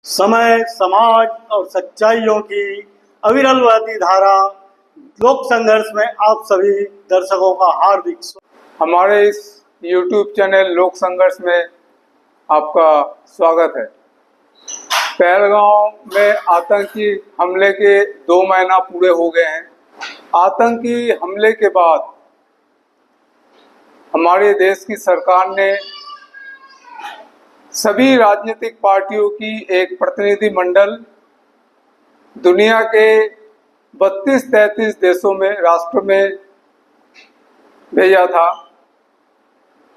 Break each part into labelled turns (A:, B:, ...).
A: समय, समाज और सच्चाइयों की अविरल बहती धारा लोक संघर्ष में आप सभी दर्शकों का हार्दिक
B: हमारे इस YouTube चैनल लोक संघर्ष में आपका स्वागत है। पहलगांव में आतंकी हमले के 2 महीना पूरे हो गए हैं। आतंकी हमले के बाद हमारे देश की सरकार ने सभी राजनीतिक पार्टियों की एक प्रतिनिधि मंडल दुनिया के 32-33 देशों में, राष्ट्र में भेजा था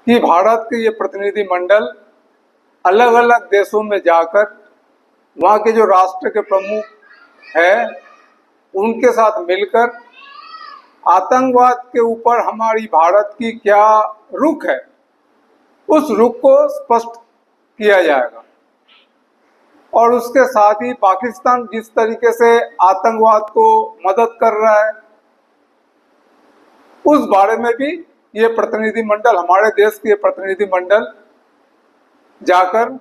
B: कि भारत के ये प्रतिनिधि मंडल अलग अलग देशों में जाकर वहाँ के जो राष्ट्र के प्रमुख हैं उनके साथ मिलकर आतंकवाद के ऊपर हमारी भारत की क्या रुख है, उस रुख को स्पष्ट किया जाएगा। और उसके साथ ही पाकिस्तान जिस तरीके से आतंकवाद को मदद कर रहा है उस बारे में भी ये प्रतिनिधि मंडल, हमारे देश के प्रतिनिधि मंडल जाकर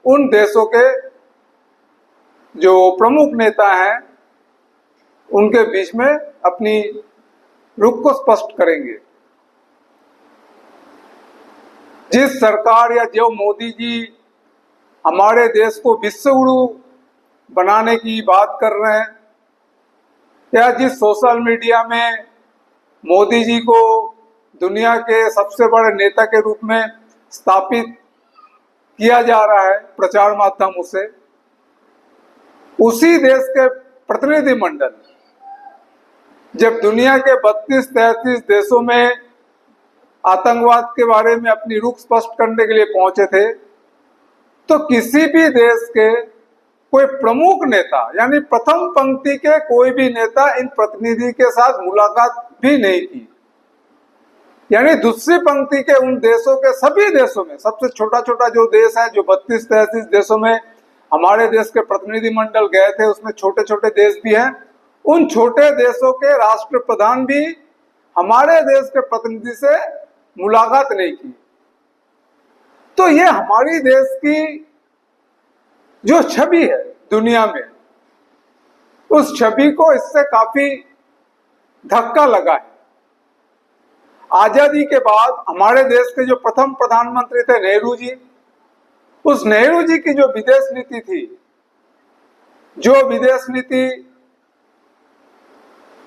B: उन देशों के जो प्रमुख नेता हैं उनके बीच में अपनी रुख को स्पष्ट करेंगे। जिस सरकार या जो मोदी जी हमारे देश को विश्व गुरु बनाने की बात कर रहे हैं, या जिस सोशल मीडिया में मोदी जी को दुनिया के सबसे बड़े नेता के रूप में स्थापित किया जा रहा है प्रचार माध्यमों से, उसी देश के प्रतिनिधि मंडल जब दुनिया के 32-33 देशों में आतंकवाद के बारे में अपनी रुख स्पष्ट करने के लिए पहुंचे थे, तो किसी भी देश के कोई प्रमुख नेता यानी प्रथम पंक्ति के कोई भी नेता इन प्रतिनिधि के साथ मुलाकात भी नहीं की। यानी दूसरी पंक्ति के उन देशों के सभी देशों में सबसे छोटा छोटा जो देश है, जो 32-33 देशों में हमारे देश के प्रतिनिधि मंडल गए थे, उसमें छोटे छोटे देश भी हैं, उन छोटे देशों के राष्ट्र प्रधान भी हमारे देश के प्रतिनिधि से मुलाकात नहीं की। तो ये हमारी देश की जो छवि है दुनिया में, उस छवि को इससे काफी धक्का लगा है। आजादी के बाद हमारे देश के जो प्रथम प्रधानमंत्री थे नेहरू जी, उस नेहरू जी की जो विदेश नीति थी, जो विदेश नीति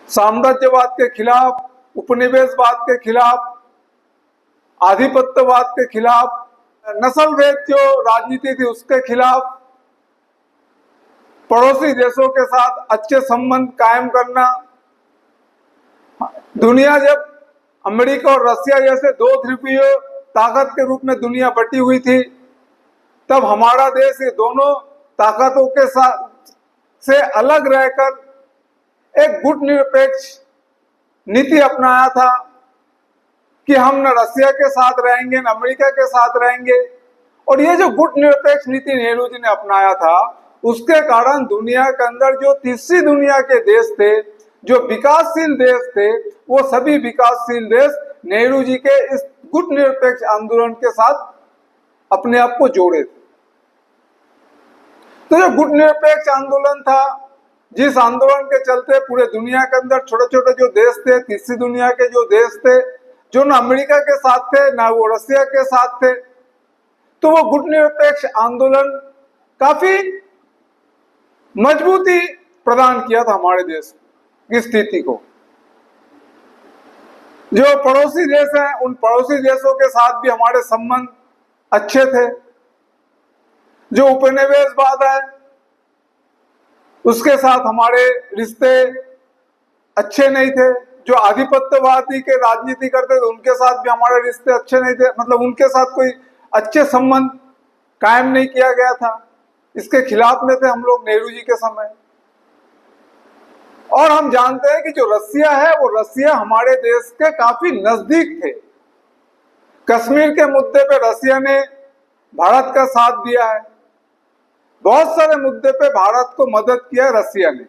B: साम्राज्यवाद के खिलाफ, उपनिवेशवाद के खिलाफ, आधिपत्यवाद के खिलाफ, नस्लभेद जो राजनीति थी उसके खिलाफ, पड़ोसी देशों के साथ अच्छे संबंध कायम करना, दुनिया जब अमेरिका और रसिया जैसे 2 ध्रुवीय ताकत के रूप में दुनिया बटी हुई थी, तब हमारा देश ये दोनों ताकतों के साथ से अलग रहकर एक गुटनिरपेक्ष नीति अपनाया था कि हम न रसिया के साथ रहेंगे न अमेरिका के साथ रहेंगे। और ये जो गुटनिरपेक्ष नीति नेहरू जी ने अपनाया था, उसके कारण दुनिया के अंदर जो तीसरी दुनिया के देश थे, जो विकासशील देश थे, वो सभी विकासशील देश नेहरू जी के इस गुटनिरपेक्ष आंदोलन के साथ अपने आप को जोड़े थे। तो जो गुटनिरपेक्ष आंदोलन था, जिस आंदोलन के चलते पूरे दुनिया के अंदर छोटे छोटे जो देश थे, तीसरी दुनिया के जो देश थे, जो न अमेरिका के साथ थे ना वो रसिया के साथ थे, तो वो गुटनिरपेक्ष आंदोलन काफी मजबूती प्रदान किया था हमारे देश की स्थिति को। जो पड़ोसी देश हैं, उन पड़ोसी देशों के साथ भी हमारे संबंध अच्छे थे। जो उपनिवेशवाद है उसके साथ हमारे रिश्ते अच्छे नहीं थे। जो आधिपत्यवादी के राजनीति करते थे उनके साथ भी हमारे रिश्ते अच्छे नहीं थे, मतलब उनके साथ कोई अच्छे संबंध कायम नहीं किया गया था। इसके खिलाफ में थे हम लोग नेहरू जी के समय। और हम जानते हैं कि जो रसिया है, वो रसिया हमारे देश के काफी नजदीक थे। कश्मीर के मुद्दे पे रसिया ने भारत का साथ दिया है, बहुत सारे मुद्दे पे भारत को मदद किया है रसिया ने।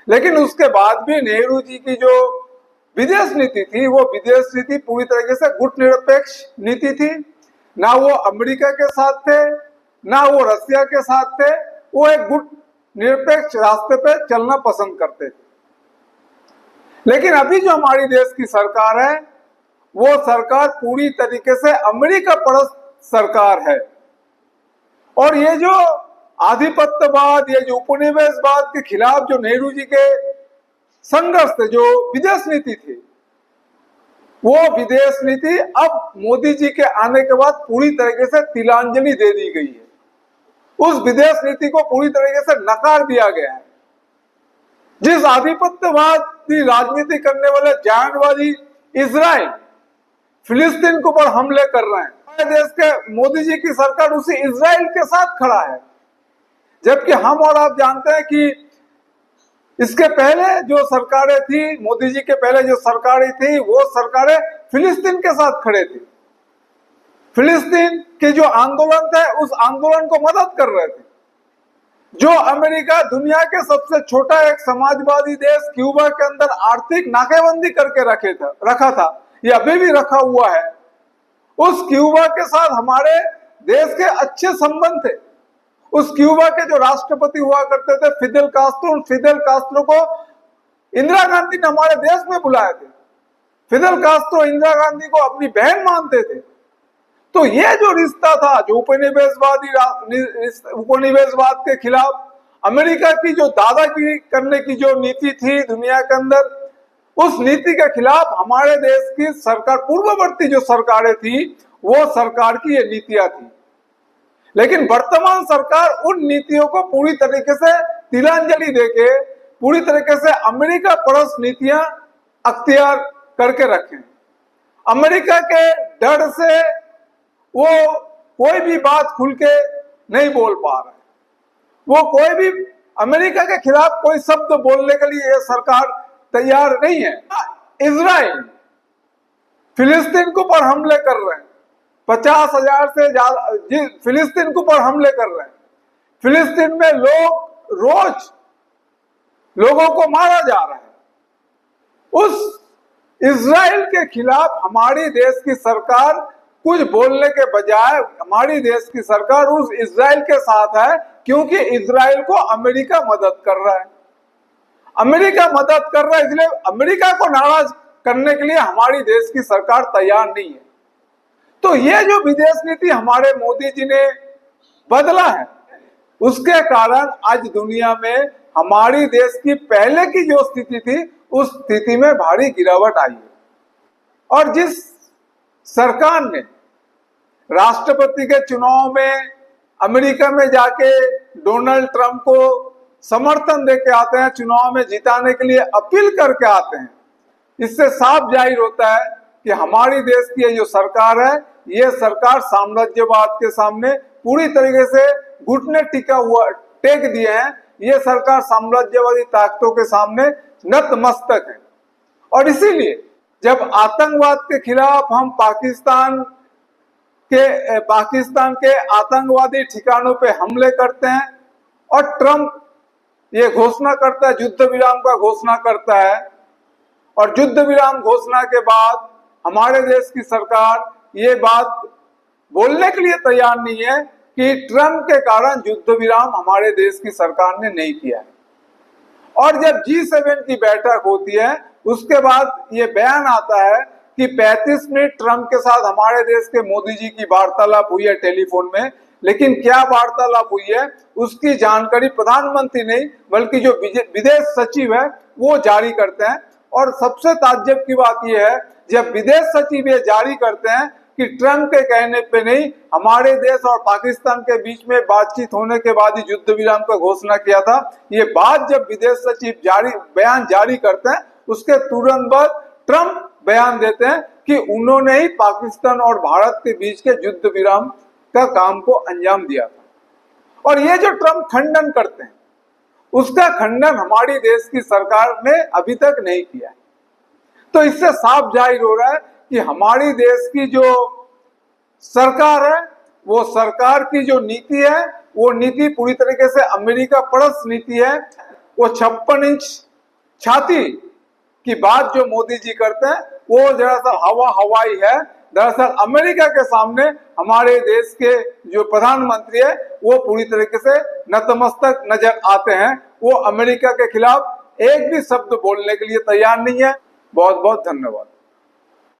B: लेकिन उसके बाद भी नेहरू जी की जो विदेश नीति थी, वो विदेश नीति पूरी तरीके से गुटनिरपेक्ष नीति थी। ना वो अमेरिका के साथ थे, ना वो रसिया के साथ थे, वो एक गुट निरपेक्ष रास्ते पे चलना पसंद करते थे। लेकिन अभी जो हमारी देश की सरकार है, वो सरकार पूरी तरीके से अमेरिका परस्त सरकार है। और ये जो आधिपत्यवाद, ये जो उपनिवेशवाद के खिलाफ जो नेहरू जी के संघर्ष थे, जो विदेश नीति थी, वो विदेश नीति अब मोदी जी के आने के बाद पूरी तरीके से तिलांजलि दे दी गई है। उस विदेश नीति को पूरी तरीके से नकार दिया गया है। जिस आधिपत्यवादी राजनीति करने वाले जायंटवादी इजराइल फिलिस्तीन के ऊपर हमले कर रहे हैं, हमारे देश के मोदी जी की सरकार उसी इजराइल के साथ खड़ा है। जबकि हम और आप जानते हैं कि इसके पहले जो सरकारें थी, मोदी जी के पहले जो सरकारें थी, वो सरकारें फिलिस्तीन के साथ खड़े थे। फिलिस्तीन के जो आंदोलन थे, उस आंदोलन को मदद कर रहे थे। जो अमेरिका दुनिया के सबसे छोटा एक समाजवादी देश क्यूबा के अंदर आर्थिक नाकेबंदी करके रखा था, ये अभी भी रखा हुआ है, उस क्यूबा के साथ हमारे देश के अच्छे संबंध थे। उस क्यूबा के जो राष्ट्रपति हुआ करते थे फिदेल कास्ट्रो को इंदिरा गांधी ने हमारे देश में बुलाए थे। फिदेल कास्ट्रो इंदिरा गांधी को अपनी बहन मानते थे। तो ये जो रिश्ता था, जो उपनिवेशवाद के खिलाफ अमेरिका की जो दादागिरी करने की जो नीति थी दुनिया के अंदर, उस नीति के खिलाफ हमारे देश की सरकार, पूर्ववर्ती जो सरकारें थी, वो सरकार की ये नीतियां थी। लेकिन वर्तमान सरकार उन नीतियों को पूरी तरीके से तिलांजलि देके पूरी तरीके से अमेरिका परस्त नीतियां अख्तियार करके रखे। अमेरिका के डर से वो कोई भी बात खुल के नहीं बोल पा रहे, वो कोई भी अमेरिका के खिलाफ कोई शब्द बोलने के लिए ये सरकार तैयार नहीं है। इजराइल फिलिस्तीन के ऊपर हमले कर रहे हैं, 50,000 से ज्यादा फिलिस्तीन के ऊपर हमले कर रहे हैं। फिलिस्तीन में रोज लोगों को मारा जा रहा है। उस इजराइल के खिलाफ हमारी देश की सरकार कुछ बोलने के बजाय, हमारी देश की सरकार उस इजराइल के साथ है, क्योंकि इजराइल को अमेरिका मदद कर रहा है। अमेरिका मदद कर रहा है, इसलिए अमेरिका को नाराज करने के लिए हमारी देश की सरकार तैयार नहीं है। तो ये जो विदेश नीति हमारे मोदी जी ने बदला है, उसके कारण आज दुनिया में हमारी देश की पहले की जो स्थिति थी, उस स्थिति में भारी गिरावट आई है। और जिस सरकार ने राष्ट्रपति के चुनाव में अमेरिका में जाके डोनाल्ड ट्रंप को समर्थन देके आते हैं, चुनाव में जिताने के लिए अपील करके आते हैं, इससे साफ जाहिर होता है कि हमारी देश की ये जो सरकार है, ये सरकार साम्राज्यवाद के सामने पूरी तरीके से घुटने टेक दिए हैं। ये सरकार साम्राज्यवादी ताकतों के सामने नतमस्तक है। और इसीलिए जब आतंकवाद के खिलाफ हम पाकिस्तान के आतंकवादी ठिकानों पे हमले करते हैं और ट्रंप ये घोषणा करता है, युद्ध विराम का घोषणा करता है, और युद्ध विराम घोषणा के बाद हमारे देश की सरकार ये बात बोलने के लिए तैयार नहीं है कि ट्रंप के कारण युद्ध विराम हमारे देश की सरकार ने नहीं किया है। और जब G7 की बैठक होती है, उसके बाद ये बयान आता है कि 35 मिनट ट्रंप के साथ हमारे देश के मोदी जी की वार्तालाप हुई है टेलीफोन में, लेकिन क्या वार्तालाप हुई है उसकी जानकारी प्रधानमंत्री नहीं बल्कि जो विदेश सचिव है वो जारी करते हैं। और सबसे ताज्जुब की बात यह है, जब विदेश सचिव ये जारी करते हैं कि ट्रंप के कहने पे नहीं, हमारे देश और पाकिस्तान के बीच में बातचीत होने के बाद ही युद्ध विराम का घोषणा किया था, ये बात जब विदेश सचिव बयान जारी करते हैं, उसके तुरंत बाद ट्रंप बयान देते हैं कि उन्होंने ही पाकिस्तान और भारत के बीच के युद्ध विराम का काम को अंजाम दिया था। और ये जो ट्रंप खंडन करते हैं, उसका खंडन हमारी देश की सरकार ने अभी तक नहीं किया है। तो इससे साफ जाहिर हो रहा है कि हमारी देश की जो सरकार है, वो सरकार की जो नीति है, वो नीति पूरी तरीके से अमेरिका परस्त नीति है। वो 56 इंच छाती की बात जो मोदी जी करते हैं, वो जरा सा हवाई है, दरअसल अमेरिका के सामने हमारे देश के जो प्रधानमंत्री है वो पूरी तरीके से नतमस्तक नजर आते हैं। वो अमेरिका के खिलाफ एक भी शब्द बोलने के लिए तैयार नहीं है। बहुत बहुत धन्यवाद।